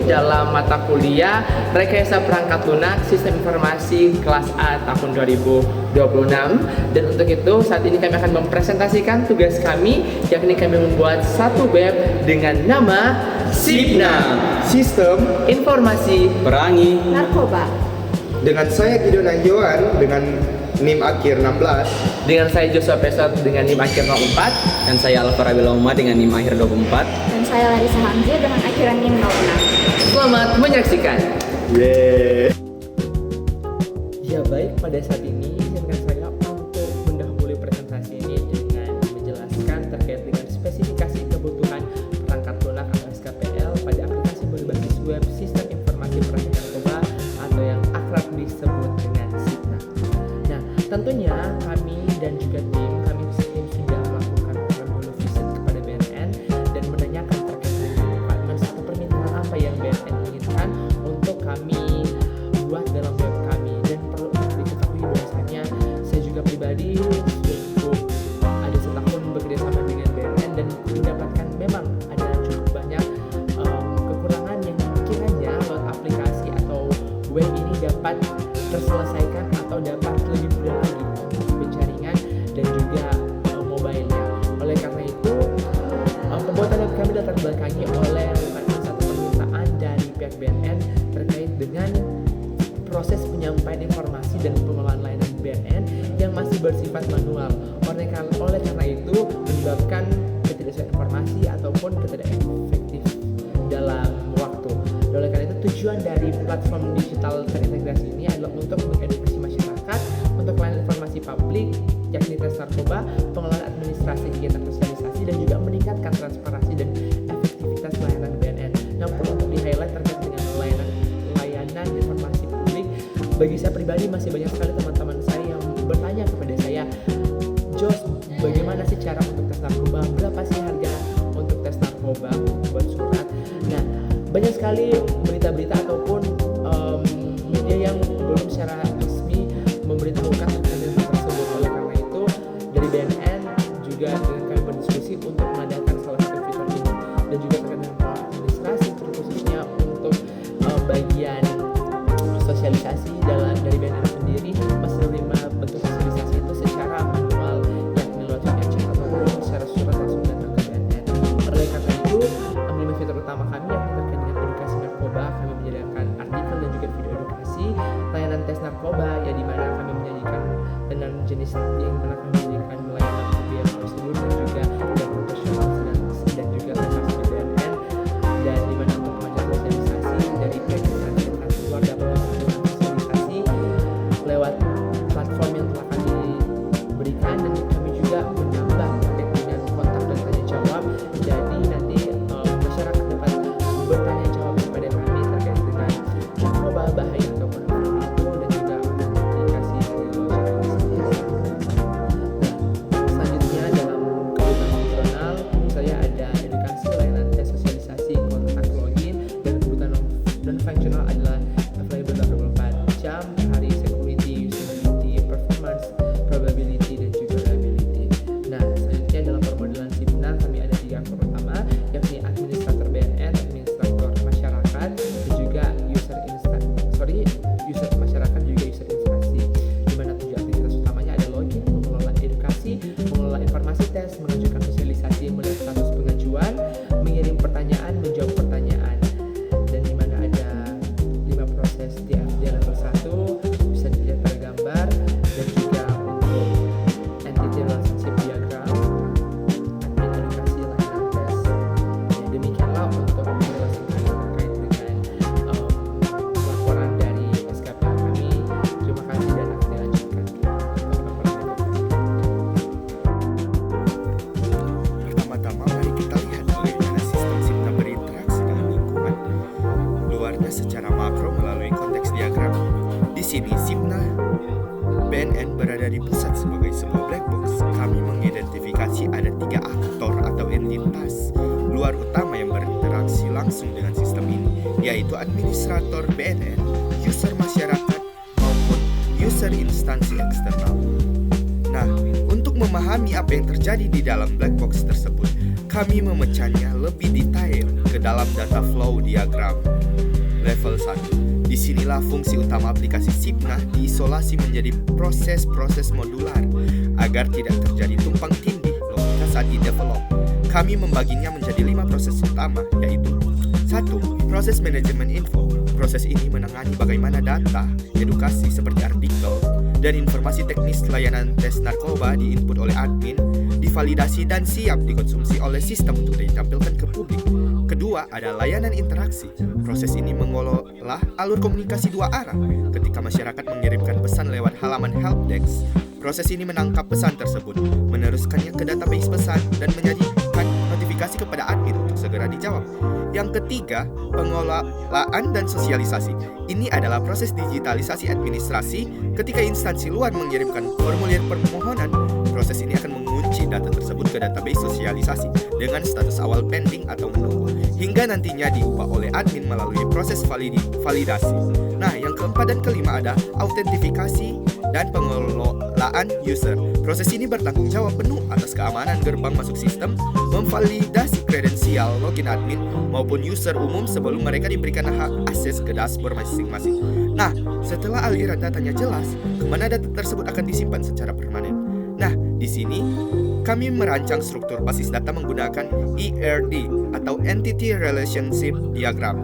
dalam mata kuliah Rekayasa Perangkat Lunak Sistem Informasi kelas A tahun 2026. Dan untuk itu saat ini kami akan mempresentasikan tugas kami, yakni kami membuat satu web dengan nama SIPNA, Sistem Informasi Perangi Narkoba. dengan saya Gideon Anjoan dengan NIM akhir 16. Dengan saya Joshua Pesot dengan NIM akhir 04. dan saya Alvara Biloma dengan NIM akhir 24. Dan saya Larissa Hamzil dengan akhiran NIM 06. Selamat menyaksikan. Yeay. Ya baik, pada saat ini izinkan saya untuk mendahului presentasi ini dengan menjelaskan terkait dengan spesifikasi kebutuhan perangkat lunak atau SKPL pada aplikasi berbasis web Sistem Informasi Perangkat Narkoba atau yang akrab disebut dengan SIPNA. Nah, tentunya kami dan juga tim sudah melakukan dulu visit kepada BNN dan menanyakan terkait dengan requirements atau permintaan apa yang BNN inginkan untuk kami buat dalam web kami. Dan perlu untuk diketahui bahwasanya saya juga pribadi sudah cukup ada setahun bekerja sama dengan BNN dan mendapatkan memang ada cukup banyak kekurangan yang kiranya lewat aplikasi atau web ini dapat terselesaikan atau dapat lebih mudah lagi untuk penjaringan dan juga mobile-nya. Oleh karena itu pembuatan web kami latar belakangi oleh satu permintaan dari pihak BNN terkait dengan proses penyampaian informasi dan pengelolaan layanan BNN yang masih bersifat manual. Oleh karena itu menyebabkan ketidaksesuaian informasi ataupun ketidakefektif dalam waktu. Oleh karena itu tujuan dari platform digital terintegrasi ini adalah untuk mengedukasi masyarakat untuk layanan informasi publik, yakni tes narkoba, pengelolaan administrasi kegiatan sosialisasi, dan juga meningkatkan transparansi dan efektivitas layanan BNN. Yang perlu untuk di-highlight terkait dengan layanan informasi publik, bagi saya pribadi masih banyak sekali teman-teman saya yang bertanya kepada saya, Jos, bagaimana sih cara untuk tes narkoba? Berapa sih harga untuk tes narkoba buat surat? Nah, banyak sekali berita-berita ataupun media yang belum secara resmi memberitahukan terkait dengan hal tersebut. Oleh karena itu, dari BNN juga dengan kami berdiskusi untuk mengadakan salah satu fitur ini dan juga terkait dengan administrasi, khususnya untuk bagian sosialisasi dari BNN sendiri masih menerima bentuk sosialisasi itu secara manual, yakni lewat chat ataupun secara surat langsung datang ke BNN. Oleh karena itu, 5 fitur utama kami yakni terkait dengan edukasi narkoba, kami menyediakan artikel dan juga video edukasi, layanan tes narkoba ya di mana kami menyajikan dengan jenis yang mana kami menyajikan layanan biaya prosedur dan juga yang profesional dan juga lokasi BNN, dan di mana untuk pemajaran sosialisasi dari pihak administrasi luar dapat melakukan sosialisasi lewat platform yang telah kami berikan, dan kami juga menambah terkait dengan kontak dan tanya jawab. Jadi nanti masyarakat dapat bertanya jawab kepada kami terkait dengan narkoba, bahaya ataupun apapun itu, dan juga aplikasi dari logistik sendiri. Nah, selanjutnya dalam kebutuhan fungsional saya ada edukasi, layanan tes, sosialisasi, kontak, login, dan kebutuhan dan fungsional adalah available 24 jam hari, security, usability, performance, probability, dan juga reliability. Nah, selanjutnya dalam permodalan SIPNA kami ada 3 aktor utama, yakni administrator BNN, administrator masyarakat, dan juga user masyarakat juga user instansi. Di mana tujuh aktivitas utamanya ada login, mengelola edukasi, mengelola informasi tes, mengajukan sosialisasi, melihat status pengajuan, mengirim pertanyaan, menjawab pertanyaan. Dan di mana ada 5 proses di level 1 bisa dilihat pada gambar, dan juga untuk entity relationship diagram, admin edukasi, layanan tes. Ya, demikianlah untuk menjelaskan terkait dengan laporan dari SKPL kami. Terima kasih dan akan dilanjutkan ke laporan berikutnya. Pertama-tama mari kita lihat bagaimana sistem SIPNA berinteraksi dengan lingkungan luarnya secara makro melalui konteks diagram. Di sini SIPNA BNN berada di pusat sebagai sebuah black box. Kami mengidentifikasi ada 3 aktor atau entitas luar utama yang berinteraksi langsung dengan sistem ini, yaitu administrator BNN, user masyarakat, maupun user instansi eksternal. Nah, untuk memahami apa yang terjadi di dalam black box tersebut, Kami memecahnya lebih detail ke dalam data flow diagram. Level 1. Disinilah fungsi utama aplikasi Sipna diisolasi menjadi proses-proses modular agar tidak terjadi tumpang tindih logika saat di-develop. Kami membaginya menjadi 5 proses utama, yaitu 1. Proses manajemen info. Proses ini menangani bagaimana data, edukasi seperti artikel, dan informasi teknis layanan tes narkoba diinput oleh admin, divalidasi dan siap dikonsumsi oleh sistem untuk ditampilkan ke publik. Kedua, ada layanan interaksi. Proses ini mengelola alur komunikasi 2 arah. Ketika masyarakat mengirimkan pesan lewat halaman helpdesk, proses ini menangkap pesan tersebut, meneruskannya ke database pesan, dan menyajikan notifikasi kepada admin untuk segera dijawab. Yang ketiga, pengelolaan dan sosialisasi. Ini adalah proses digitalisasi administrasi. Ketika instansi luar mengirimkan formulir permohonan, proses ini akan mengunci data tersebut ke database sosialisasi dengan status awal pending atau menunggu, hingga nantinya diubah oleh admin melalui proses validasi. Nah, yang keempat dan kelima ada autentifikasi dan pengelolaan user. Proses ini bertanggung jawab penuh atas keamanan gerbang masuk sistem, memvalidasi kredensial login admin maupun user umum sebelum mereka diberikan hak akses ke dashboard masing-masing. Nah, setelah aliran datanya jelas, kemana data tersebut akan disimpan secara permanen. Nah, di sini kami merancang struktur basis data menggunakan ERD atau Entity Relationship Diagram.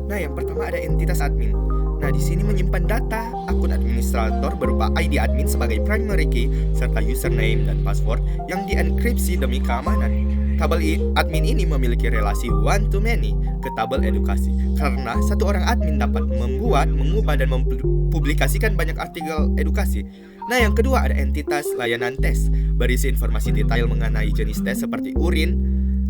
Nah, yang pertama ada entitas admin. Nah, di sini menyimpan data akun administrator berupa ID admin sebagai primary key serta username dan password yang dienkripsi demi keamanan. Tabel admin ini memiliki relasi one-to-many ke tabel edukasi karena satu orang admin dapat membuat, mengubah, dan mempublikasikan banyak artikel edukasi. Nah, yang kedua ada entitas layanan tes, berisi informasi detail mengenai jenis tes seperti urin.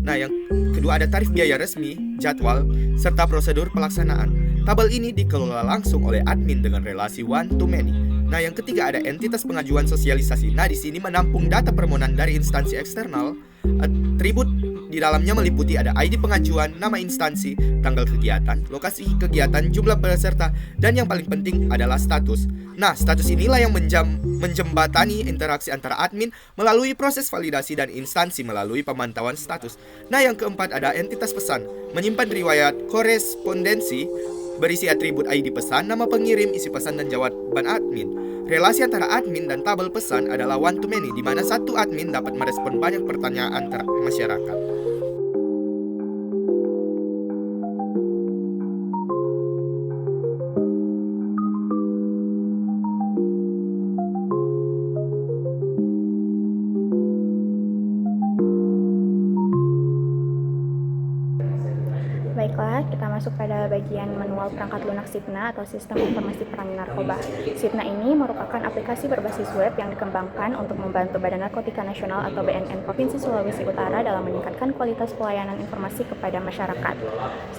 Nah, yang kedua ada tarif biaya resmi, jadwal, serta prosedur pelaksanaan. Tabel ini dikelola langsung oleh admin dengan relasi one-to-many. Nah, yang ketiga ada entitas pengajuan sosialisasi. Nah, di sini menampung data permohonan dari instansi eksternal. Atribut di dalamnya meliputi ada ID pengajuan, nama instansi, tanggal kegiatan, lokasi kegiatan, jumlah peserta, dan yang paling penting adalah status. Nah, status inilah yang menjembatani interaksi antara admin melalui proses validasi dan instansi melalui pemantauan status. Nah, yang keempat ada entitas pesan, menyimpan riwayat korespondensi, berisi atribut ID pesan, nama pengirim, isi pesan, dan jawaban admin. Relasi antara admin dan tabel pesan adalah one-to-many, di mana satu admin dapat merespon banyak pertanyaan masyarakat. Baiklah, kita masuk pada bagian manual perangkat lunak Sipna atau Sistem Informasi Perang Narkoba. Sipna ini merupakan aplikasi berbasis web yang dikembangkan untuk membantu Badan Narkotika Nasional atau BNN Provinsi Sulawesi Utara dalam meningkatkan kualitas pelayanan informasi kepada masyarakat.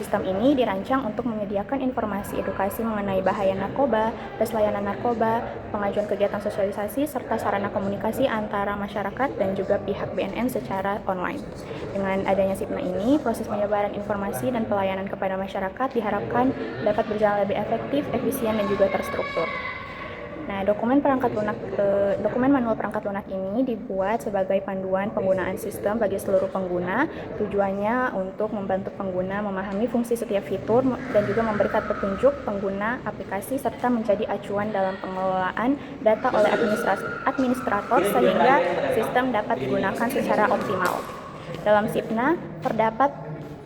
Sistem ini dirancang untuk menyediakan informasi edukasi mengenai bahaya narkoba, tes layanan narkoba, pengajuan kegiatan sosialisasi, serta sarana komunikasi antara masyarakat dan juga pihak BNN secara online. Dengan adanya Sipna ini, proses penyebaran informasi dan pelayanan kepada masyarakat diharapkan dapat berjalan lebih efektif, efisien, dan juga terstruktur. Nah, dokumen manual perangkat lunak ini dibuat sebagai panduan penggunaan sistem bagi seluruh pengguna. Tujuannya untuk membantu pengguna memahami fungsi setiap fitur dan juga memberikan petunjuk pengguna aplikasi serta menjadi acuan dalam pengelolaan data oleh administrator sehingga sistem dapat digunakan secara optimal. Dalam Sipna terdapat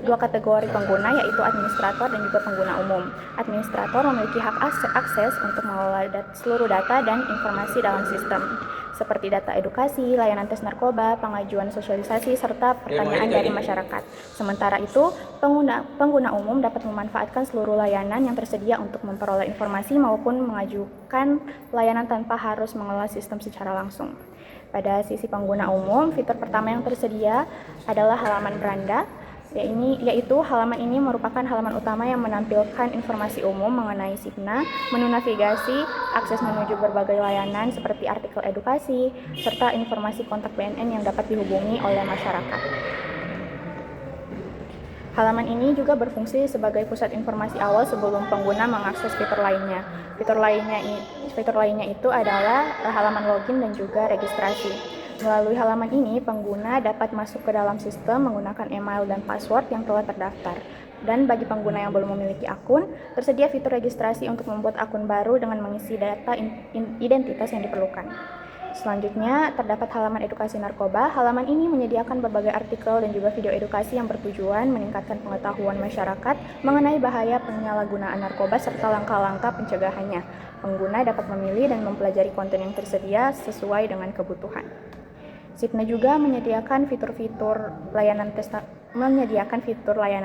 2 kategori pengguna, yaitu administrator dan juga pengguna umum. Administrator memiliki hak akses untuk mengelola seluruh data dan informasi dalam sistem, seperti data edukasi, layanan tes narkoba, pengajuan sosialisasi, serta pertanyaan dari masyarakat. Sementara itu, pengguna umum dapat memanfaatkan seluruh layanan yang tersedia untuk memperoleh informasi maupun mengajukan layanan tanpa harus mengelola sistem secara langsung. Pada sisi pengguna umum, fitur pertama yang tersedia adalah halaman beranda, yaitu halaman ini merupakan halaman utama yang menampilkan informasi umum mengenai Sipna, menu navigasi, akses menuju berbagai layanan seperti artikel edukasi, serta informasi kontak BNN yang dapat dihubungi oleh masyarakat. Halaman ini juga berfungsi sebagai pusat informasi awal sebelum pengguna mengakses fitur lainnya. Fitur lainnya itu adalah halaman login dan juga registrasi. Melalui halaman ini, pengguna dapat masuk ke dalam sistem menggunakan email dan password yang telah terdaftar. Dan bagi pengguna yang belum memiliki akun, tersedia fitur registrasi untuk membuat akun baru dengan mengisi data identitas yang diperlukan. Selanjutnya, terdapat halaman edukasi narkoba. Halaman ini menyediakan berbagai artikel dan juga video edukasi yang bertujuan meningkatkan pengetahuan masyarakat mengenai bahaya penyalahgunaan narkoba serta langkah-langkah pencegahannya. Pengguna dapat memilih dan mempelajari konten yang tersedia sesuai dengan kebutuhan. SIPNA juga menyediakan fitur layanan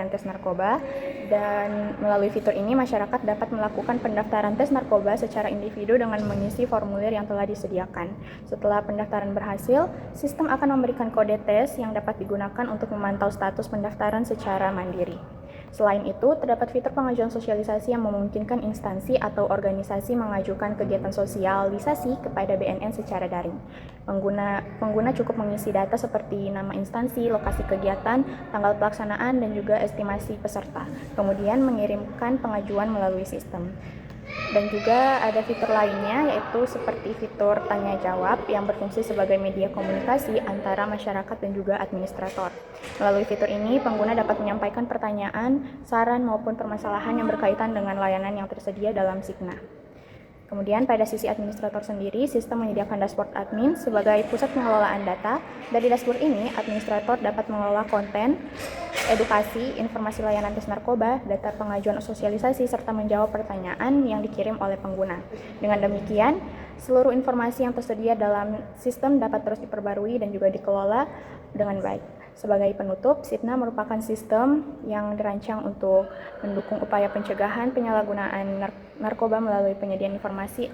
tes narkoba, dan melalui fitur ini masyarakat dapat melakukan pendaftaran tes narkoba secara individu dengan mengisi formulir yang telah disediakan. Setelah pendaftaran berhasil, sistem akan memberikan kode tes yang dapat digunakan untuk memantau status pendaftaran secara mandiri. Selain itu, terdapat fitur pengajuan sosialisasi yang memungkinkan instansi atau organisasi mengajukan kegiatan sosialisasi kepada BNN secara daring. Pengguna cukup mengisi data seperti nama instansi, lokasi kegiatan, tanggal pelaksanaan, dan juga estimasi peserta. Kemudian mengirimkan pengajuan melalui sistem. Dan juga ada fitur lainnya, yaitu seperti fitur tanya jawab yang berfungsi sebagai media komunikasi antara masyarakat dan juga administrator. Melalui fitur ini, pengguna dapat menyampaikan pertanyaan, saran maupun permasalahan yang berkaitan dengan layanan yang tersedia dalam SIPNA. Kemudian pada sisi administrator sendiri, sistem menyediakan dashboard admin sebagai pusat pengelolaan data. Dari dashboard ini, administrator dapat mengelola konten, edukasi, informasi layanan tes narkoba, data pengajuan sosialisasi, serta menjawab pertanyaan yang dikirim oleh pengguna. Dengan demikian, seluruh informasi yang tersedia dalam sistem dapat terus diperbarui dan juga dikelola dengan baik. Sebagai penutup, SIPNA merupakan sistem yang dirancang untuk mendukung upaya pencegahan penyalahgunaan narkoba melalui penyediaan informasi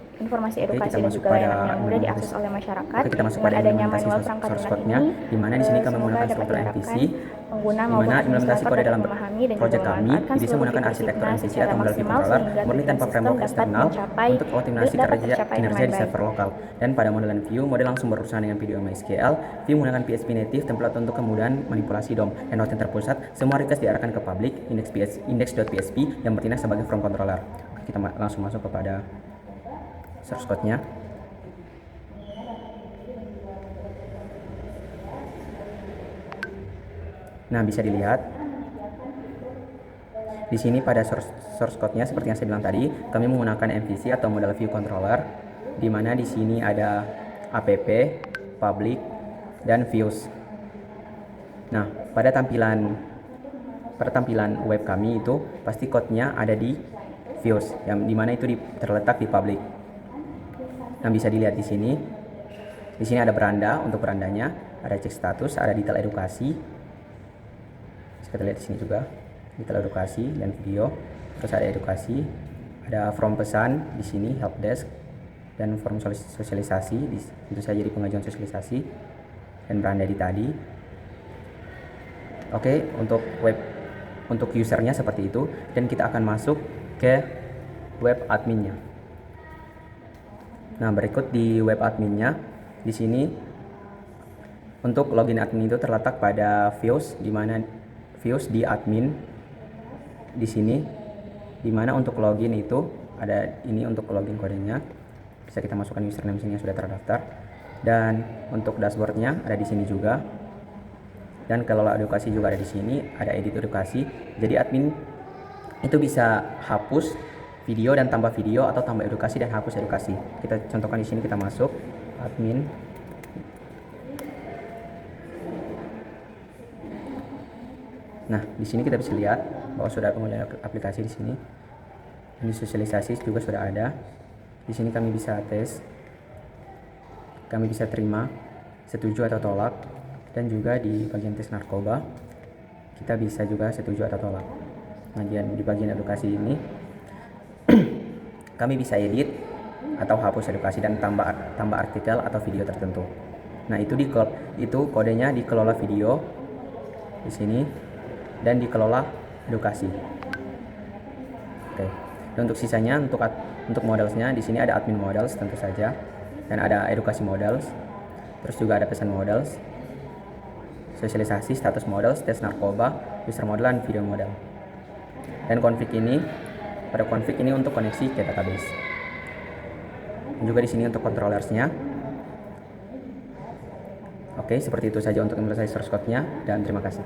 edukasi dan juga layanan yang mudah diakses oleh masyarakat. Dengan adanya manual perangkat lunak ini, di mana di sini kami menggunakan struktur MVC, di mana implementasi kode dalam proyek kami bisa menggunakan arsitektur MVC atau model view controller murni tanpa framework eksternal untuk optimasi kinerja di server lokal. Dan pada modelan view, model langsung berurusan dengan video MySQL. View menggunakan PHP native template untuk kemudahan manipulasi DOM dan hosting terpusat. Semua request diarahkan ke public index.php yang bertindak sebagai from controller. Kita langsung masuk kepada source code-nya. Nah, bisa dilihat di sini pada source code-nya seperti yang saya bilang tadi, kami menggunakan MVC atau model view controller, di mana di sini ada app, public, dan views. Nah, pada tampilan web kami itu pasti code-nya ada di views, yang dimana itu terletak di public. Nah, bisa dilihat di sini. Di sini ada beranda, untuk berandanya ada cek status, ada detail edukasi. Bisa kita lihat di sini juga detail edukasi dan video. Terus ada edukasi, ada form pesan di sini, help desk, dan form sosialisasi. Tentu saja di pengajuan sosialisasi dan beranda di tadi. Oke, untuk usernya seperti itu, dan kita akan masuk ke web adminnya. Nah, berikut di web adminnya, di sini untuk login admin itu terletak pada views, di mana views di admin di sini, di mana untuk login itu ada ini untuk login kodenya. Bisa kita masukkan username sini yang sudah terdaftar, dan untuk dashboardnya ada di sini juga. Dan kelola edukasi juga ada di sini, ada edit edukasi. Jadi admin itu bisa hapus video dan tambah video, atau tambah edukasi dan hapus edukasi. Kita contohkan di sini, kita masuk admin. Nah, di sini kita bisa lihat bahwa sudah ada pengunduhan aplikasi di sini. Ini sosialisasi juga sudah ada. Di sini kami bisa tes, kami bisa terima, setuju atau tolak. Dan juga di bagian tes narkoba kita bisa juga setuju atau tolak. Nah, di bagian edukasi ini kami bisa edit atau hapus edukasi dan tambah artikel atau video tertentu. Nah, itu kodenya dikelola video di sini dan dikelola edukasi. Oke. Dan untuk sisanya, untuk modelsnya di sini ada admin models tentu saja, dan ada edukasi models. Terus juga ada pesan models, sosialisasi, status models, tes narkoba, user model, dan video model. Dan config ini untuk koneksi ke database. Dan juga di sini untuk controllersnya. Oke, seperti itu saja untuk implementasi source code-nya dan terima kasih.